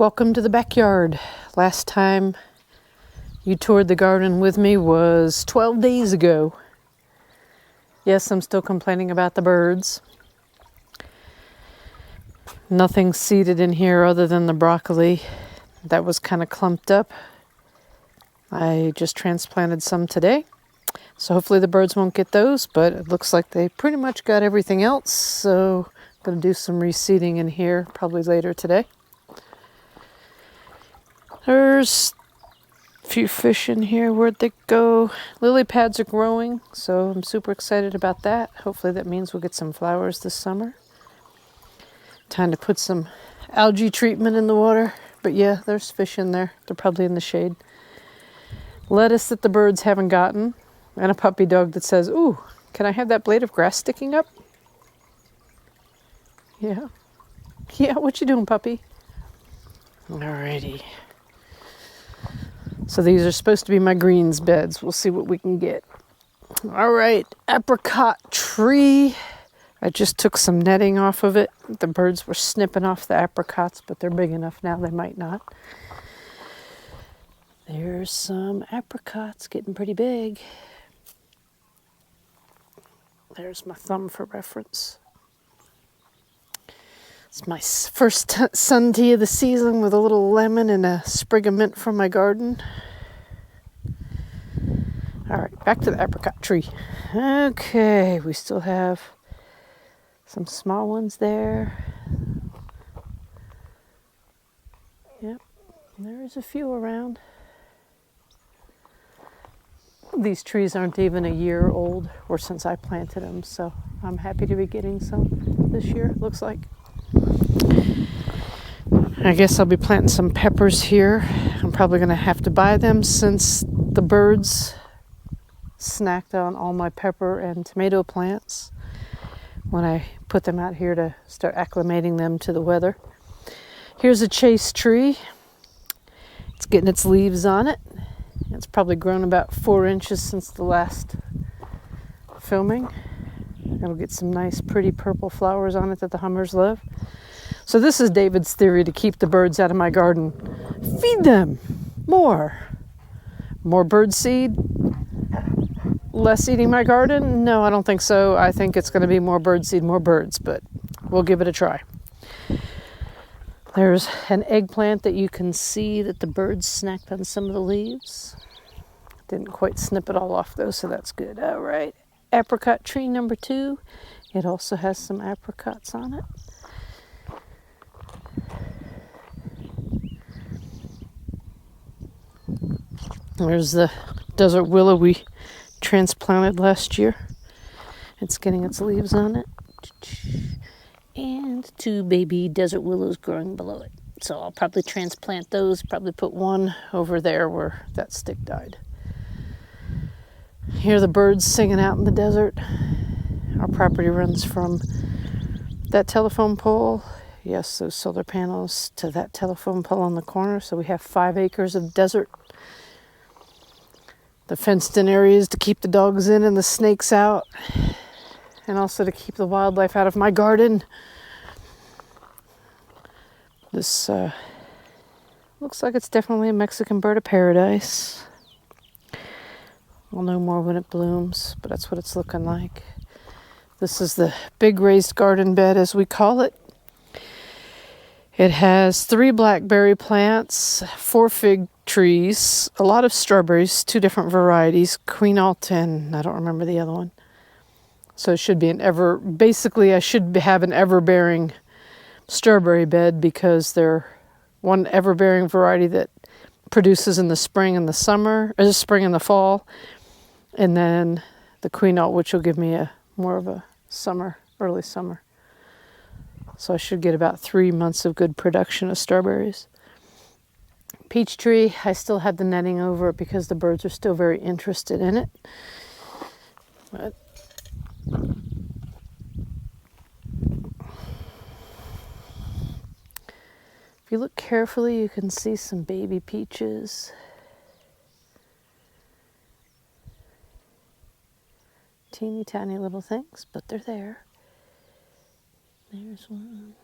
Welcome to the backyard. Last time you toured the garden with me was 12 days ago. Yes, I'm still complaining about the birds. Nothing seeded in here other than the broccoli. That was kind of clumped up. I just transplanted some today. So hopefully the birds won't get those, but it looks like they pretty much got everything else. So I'm going to do some reseeding in here probably later today. There's a few fish in here. Where'd they go? Lily pads are growing, so I'm super excited about that. Hopefully that means we'll get some flowers this summer. Time to put some algae treatment in the water. But yeah, there's fish in there. They're probably in the shade. Lettuce that the birds haven't gotten. And a puppy dog that says, "Ooh, can I have that blade of grass sticking up?" Yeah. Yeah, what you doing, puppy? Alrighty. So these are supposed to be my greens beds. We'll see what we can get. All right, apricot tree. I just took some netting off of it. The birds were snipping off the apricots, but they're big enough now they might not. There's some apricots getting pretty big. There's my thumb for reference. It's my first sun tea of the season with a little lemon and a sprig of mint from my garden. All right, back to the apricot tree. Okay, we still have some small ones there. Yep, there's a few around. These trees aren't even a year old or since I planted them, so I'm happy to be getting some this year, looks like. I guess I'll be planting some peppers here. I'm probably going to have to buy them since the birds snacked on all my pepper and tomato plants when I put them out here to start acclimating them to the weather. Here's a chase tree. It's getting its leaves on it. It's probably grown about 4 inches since the last filming. It'll get some nice pretty purple flowers on it that the hummers love. So this is David's theory to keep the birds out of my garden. Feed them more. More bird seed. Less eating my garden? No, I don't think so. I think it's going to be more bird seed, more birds, but we'll give it a try. There's an eggplant that you can see that the birds snacked on some of the leaves. Didn't quite snip it all off though, so that's good. All right, apricot tree number 2. It also has some apricots on it. There's the desert willow we transplanted last year. It's getting its leaves on it. And 2 baby desert willows growing below it. So I'll probably transplant those, probably put one over there where that stick died. Hear the birds singing out in the desert. Our property runs from that telephone pole, yes, those solar panels, to that telephone pole on the corner. So we have 5 acres of desert. The fenced-in areas to keep the dogs in and the snakes out, and also to keep the wildlife out of my garden. This looks like it's definitely a Mexican bird of paradise. We'll know more when it blooms, but that's what it's looking like. This is the big raised garden bed, as we call it. It has 3 blackberry plants, 4 fig trees, a lot of strawberries, 2 different varieties, Queen Alt and I don't remember the other one. So it should be basically I should have an ever-bearing strawberry bed because they're one ever-bearing variety that produces in the spring and the summer, or the spring and the fall, and then the Queen Alt, which will give me more of a summer, early summer. So I should get about 3 months of good production of strawberries. Peach tree, I still have the netting over it because the birds are still very interested in it. But if you look carefully, you can see some baby peaches. Teeny tiny little things, but they're there. There's one.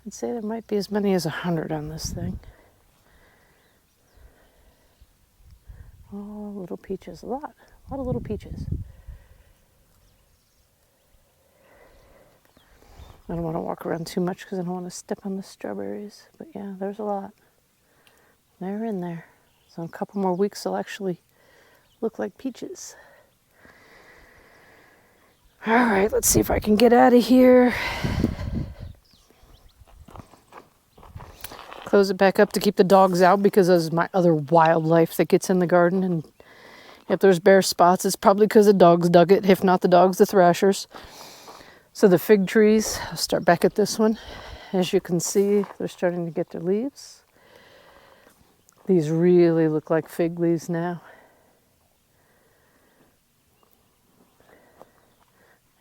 I'd say there might be as many as 100 on this thing. Oh, little peaches, a lot of little peaches. I don't want to walk around too much because I don't want to step on the strawberries. But yeah, there's a lot. They're in there. So in a couple more weeks, they'll actually look like peaches. All right, let's see if I can get out of here. Close it back up to keep the dogs out because this is my other wildlife that gets in the garden. And if there's bare spots, it's probably because the dogs dug it. If not the dogs, the thrashers. So the fig trees, I'll start back at this one. As you can see, they're starting to get their leaves. These really look like fig leaves now.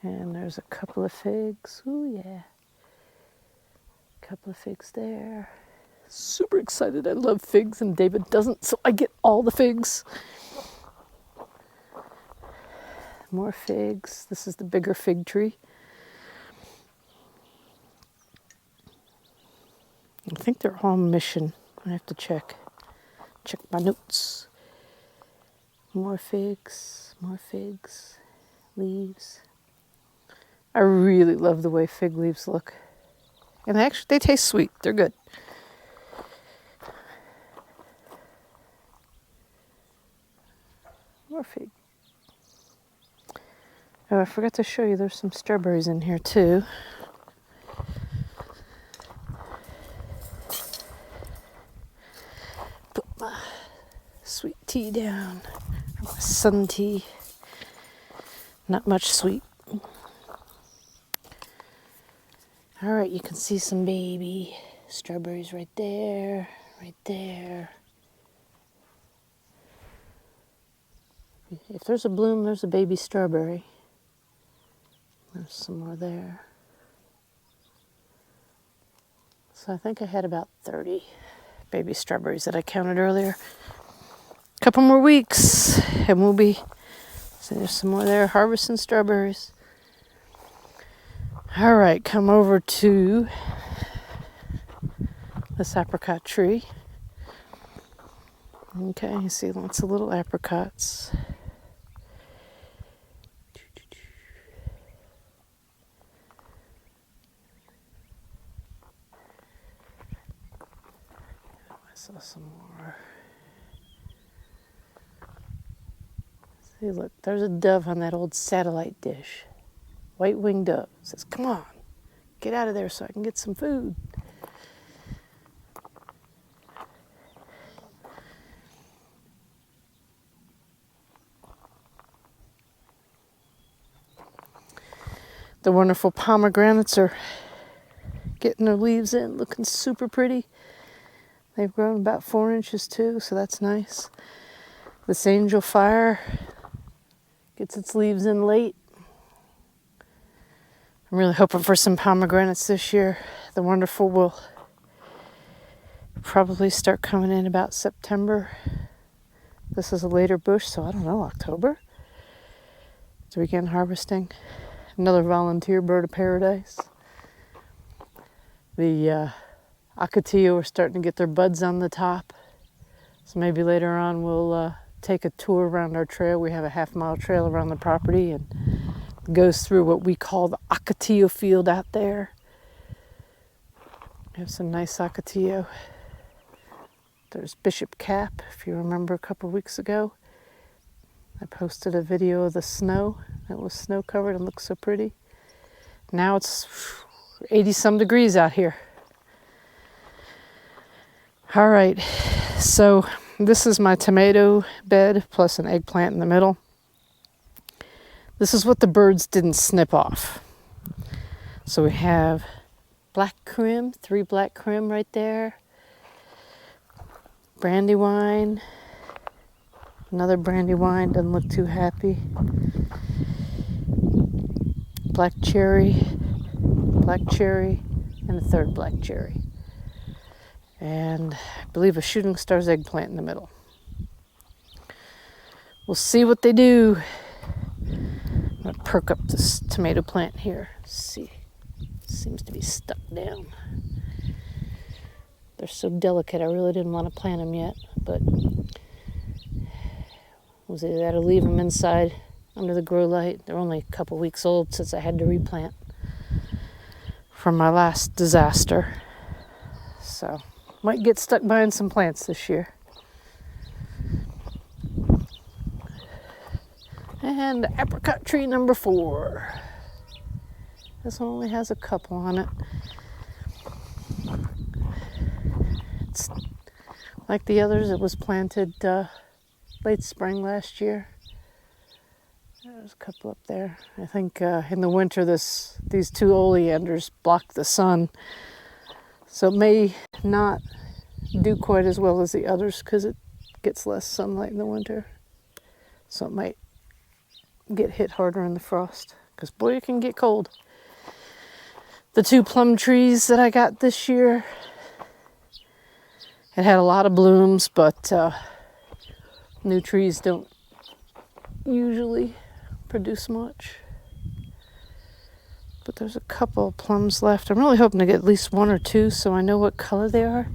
And there's a couple of figs. Ooh, yeah. A couple of figs there. Super excited. I love figs and David doesn't, so I get all the figs. More figs. This is the bigger fig tree. I think they're all mission. I have to check my notes. More figs, leaves. I really love the way fig leaves look. And they taste sweet. They're good. More fig. Oh, I forgot to show you there's some strawberries in here too. Put my sweet tea down. Or my sun tea. Not much sweet. All right, you can see some baby strawberries right there, right there. If there's a bloom, there's a baby strawberry. There's some more there. So I think I had about 30 baby strawberries that I counted earlier. A couple more weeks and we'll be, so there's some more there, harvesting strawberries. All right, come over to this apricot tree. Okay, you see lots of little apricots. I saw some more. See, look, there's a dove on that old satellite dish. White-winged dove. Says, come on, get out of there so I can get some food. The wonderful pomegranates are getting their leaves in, looking super pretty. They've grown about 4 inches too, so that's nice. This angel fire gets its leaves in late. I'm really hoping for some pomegranates this year. The wonderful will probably start coming in about September. This is a later bush, so I don't know, October to begin harvesting. Another volunteer bird of paradise. The acatillo are starting to get their buds on the top. So maybe later on we'll take a tour around our trail. We have a half-mile trail around the property and it goes through what we call the acatillo field out there. We have some nice acatillo. There's Bishop Cap, if you remember a couple weeks ago. I posted a video of the snow. It was snow covered and looked so pretty. Now it's 80 some degrees out here. All right, so this is my tomato bed plus an eggplant in the middle. This is what the birds didn't snip off. So we have black crim, 3 black crim right there. Brandywine. Another brandywine, doesn't look too happy. Black cherry, and a 3rd black cherry. And I believe a shooting star's eggplant in the middle. We'll see what they do. I'm going to perk up this tomato plant here. See, it seems to be stuck down. They're so delicate, I really didn't want to plant them yet, but was either that or leave them inside under the grow light. They're only a couple weeks old since I had to replant from my last disaster. So, might get stuck buying some plants this year. And apricot tree number 4. This one only has a couple on it. It's like the others, it was planted late spring last year. There's a couple up there. I think in the winter these 2 oleanders block the sun. So it may not do quite as well as the others because it gets less sunlight in the winter. So it might get hit harder in the frost because boy, it can get cold. The 2 plum trees that I got this year, it had a lot of blooms, but new trees don't usually produce much. But there's a couple of plums left. I'm really hoping to get at least 1 or 2 so I know what color they are.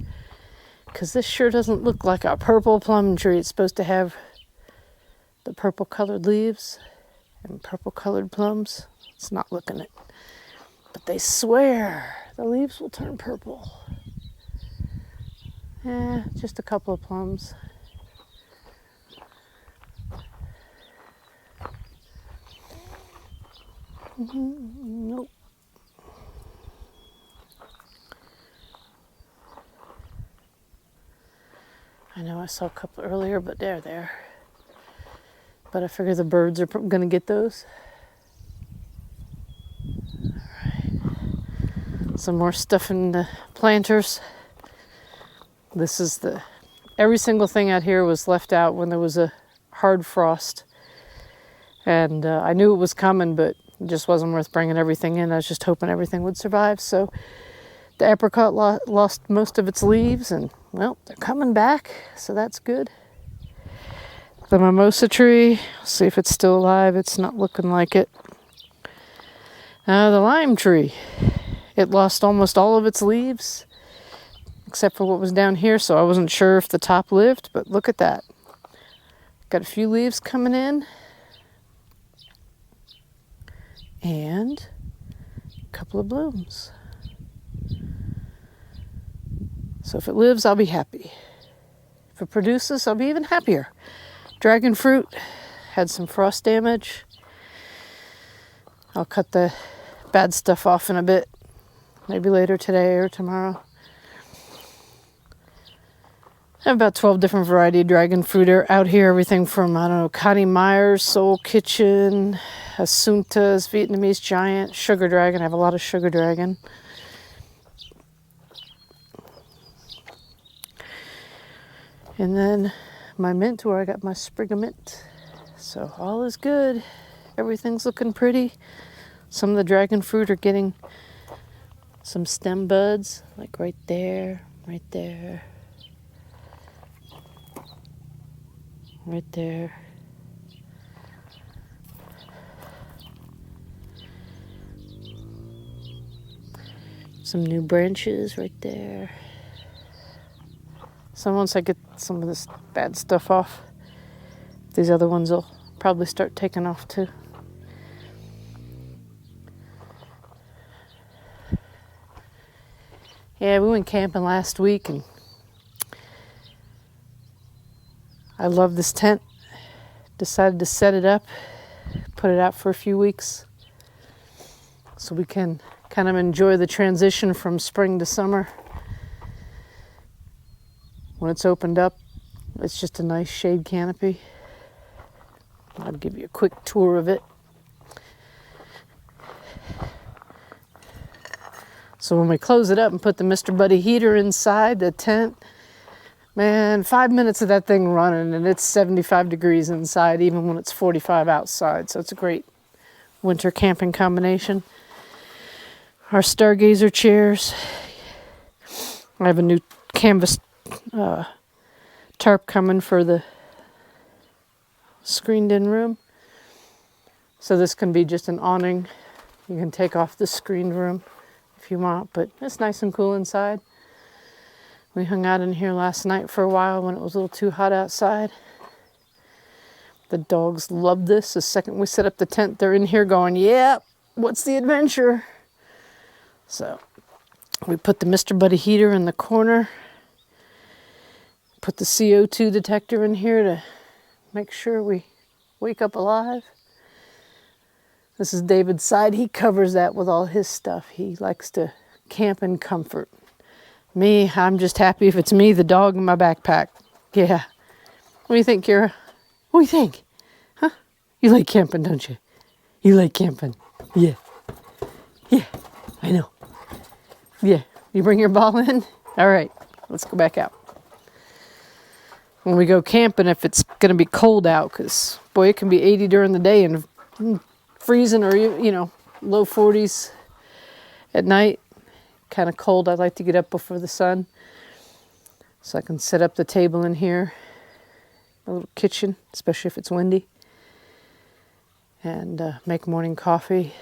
Because this sure doesn't look like a purple plum tree. It's supposed to have the purple colored leaves and purple colored plums. It's not looking it. But they swear the leaves will turn purple. Just a couple of plums. Nope. I know I saw a couple earlier, but they're there. But I figure the birds are going to get those. All right. Some more stuff in the planters. This is every single thing out here was left out when there was a hard frost. And I knew it was coming, but it just wasn't worth bringing everything in. I was just hoping everything would survive. So the apricot lost most of its leaves, and well, they're coming back, so that's good. The mimosa tree, see if it's still alive. It's not looking like it. The lime tree, it lost almost all of its leaves, except for what was down here, so I wasn't sure if the top lived, but look at that. Got a few leaves coming in. And a couple of blooms. So if it lives, I'll be happy. If it produces, I'll be even happier. Dragon fruit had some frost damage. I'll cut the bad stuff off in a bit, maybe later today or tomorrow. I have about 12 different variety of dragon fruit out here. Everything from, I don't know, Connie Meyer's, Soul Kitchen, Asunta's, Vietnamese Giant, Sugar Dragon. I have a lot of Sugar Dragon. And then my mint, where I got my sprig of mint. So all is good. Everything's looking pretty. Some of the dragon fruit are getting some stem buds, like right there, right there. Right there. Some new branches right there. So once I get some of this bad stuff off, these other ones will probably start taking off too. Yeah, we went camping last week and I love this tent. Decided to set it up, put it out for a few weeks so we can kind of enjoy the transition from spring to summer. When it's opened up, it's just a nice shade canopy. I'll give you a quick tour of it. So when we close it up and put the Mr. Buddy heater inside the tent, man, 5 minutes of that thing running and it's 75 degrees inside even when it's 45 outside. So it's a great winter camping combination. Our stargazer chairs. I have a new canvas tarp coming for the screened in room. So this can be just an awning. You can take off the screened room if you want, but it's nice and cool inside. We hung out in here last night for a while when it was a little too hot outside. The dogs love this. The second we set up the tent, they're in here going, yeah, what's the adventure? So we put the Mr. Buddy heater in the corner. Put the CO2 detector in here to make sure we wake up alive. This is David's side. He covers that with all his stuff. He likes to camp in comfort. Me, I'm just happy if it's me, the dog, and my backpack. Yeah. What do you think, Kira? What do you think? Huh? You like camping, don't you? You like camping? Yeah. Yeah, I know. Yeah. You bring your ball in? All right. Let's go back out. When we go camping, if it's going to be cold out, because, boy, it can be 80 during the day and freezing or, low 40s at night. Kind of cold. I like to get up before the sun so I can set up the table in here. A little kitchen, especially if it's windy. And make morning coffee.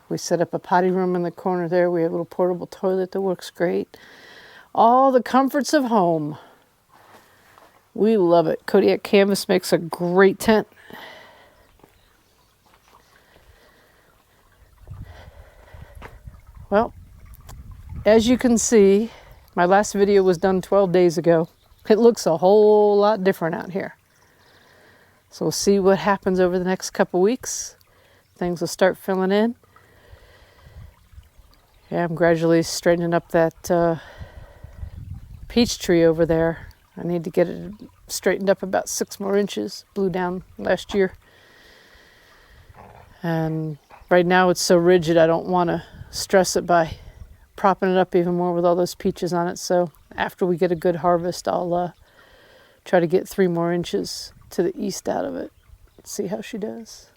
We set up a potty room in the corner there. We have a little portable toilet that works great. All the comforts of home. We love it. Kodiak canvas makes a great tent. Well, as you can see, my last video was done 12 days ago. It looks a whole lot different out here. So we'll see what happens over the next couple weeks. Things will start filling in. Yeah, I'm gradually straightening up that peach tree over there. I need to get it straightened up about 6 more inches. Blew down last year. And right now it's so rigid I don't want to stress it by propping it up even more with all those peaches on it. So after we get a good harvest, I'll try to get 3 more inches to the east out of it. See how she does.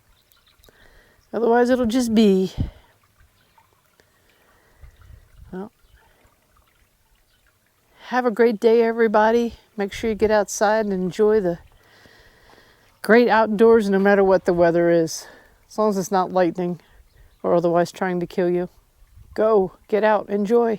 Otherwise it'll just be. Well, have a great day, everybody. Make sure you get outside and enjoy the great outdoors no matter what the weather is. As long as it's not lightning or otherwise trying to kill you. Go, get out, enjoy.